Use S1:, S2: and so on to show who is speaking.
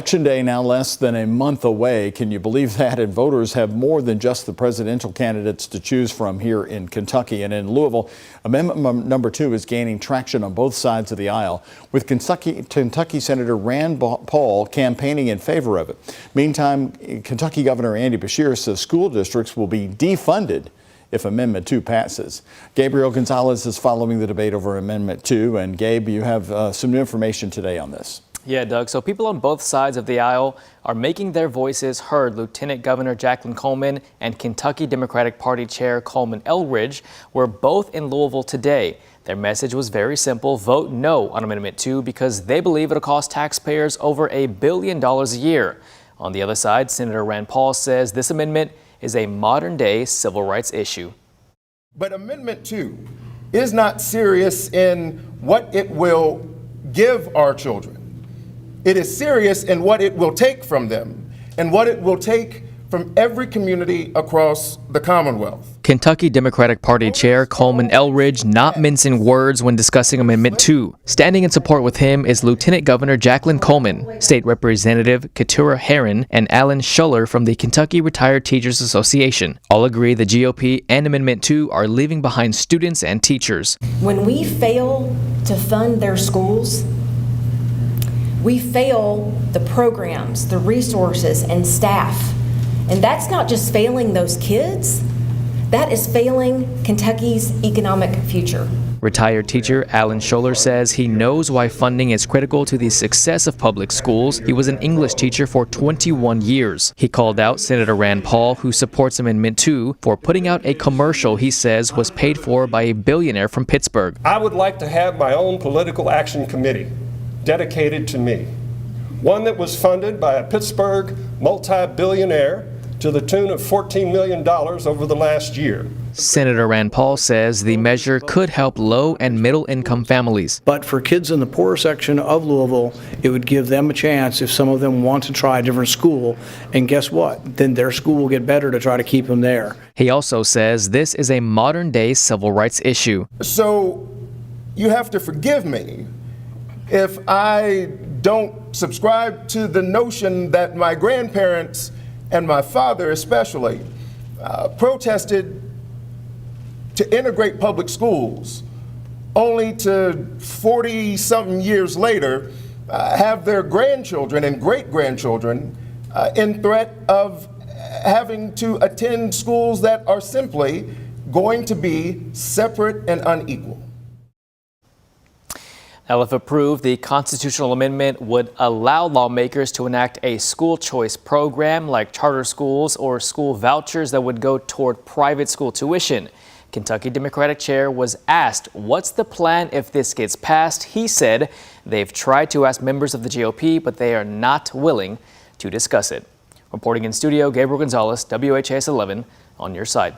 S1: Election day now less than a month away. Can you believe that? And voters have more than just the presidential candidates to choose from here in Kentucky. And in Louisville, Amendment number 2 is gaining traction on both sides of the aisle, with Kentucky Senator Rand Paul campaigning in favor of it. Meantime, Kentucky Governor Andy Beshear says school districts will be defunded if Amendment 2 passes. Gabriel Gonzalez is following the debate over Amendment 2. And Gabe, you have some new information today on this.
S2: Yeah, Doug. So people on both sides of the aisle are making their voices heard. Lieutenant Governor Jacqueline Coleman and Kentucky Democratic Party Chair Coleman Eldridge were both in Louisville today. Their message was very simple: vote no on Amendment 2 because they believe it'll cost taxpayers over $1 billion a year. On the other side, Senator Rand Paul says this amendment is a modern-day civil rights issue.
S3: But Amendment 2 is not serious in what it will give our children. It is serious in what it will take from them and what it will take from every community across the Commonwealth.
S2: Kentucky Democratic Party Chair Coleman Eldridge not mincing words when discussing Amendment 2. Standing in support with him is Lieutenant Governor Jacqueline Coleman, State Representative Keturah Herron, and Alan Schuller from the Kentucky Retired Teachers Association. All agree the GOP and Amendment 2 are leaving behind students and teachers.
S4: When we fail to fund their schools, we fail the programs, the resources, and staff. And that's not just failing those kids, that is failing Kentucky's economic future.
S2: Retired teacher Alan Schuller says he knows why funding is critical to the success of public schools. He was an English teacher for 21 years. He called out Senator Rand Paul, who supports Amendment 2, for putting out a commercial he says was paid for by a billionaire from Pittsburgh.
S5: I would like to have my own political action committee dedicated to me, one that was funded by a Pittsburgh multi-billionaire to the tune of $14 million over the last year.
S2: Senator Rand Paul says the measure could help low and middle income families.
S6: But for kids in the poorer section of Louisville, it would give them a chance if some of them want to try a different school. And guess what? Then their school will get better to try to keep them there.
S2: He also says this is a modern day civil rights issue.
S3: So you have to forgive me if I don't subscribe to the notion that my grandparents and my father especially protested to integrate public schools, only to 40-something years later have their grandchildren and great-grandchildren in threat of having to attend schools that are simply going to be separate and unequal.
S2: Now, if approved, the constitutional amendment would allow lawmakers to enact a school choice program like charter schools or school vouchers that would go toward private school tuition. Kentucky Democratic Chair was asked, what's the plan if this gets passed? He said they've tried to ask members of the GOP, but they are not willing to discuss it. Reporting in studio, Gabriel Gonzalez, WHAS 11, on your side.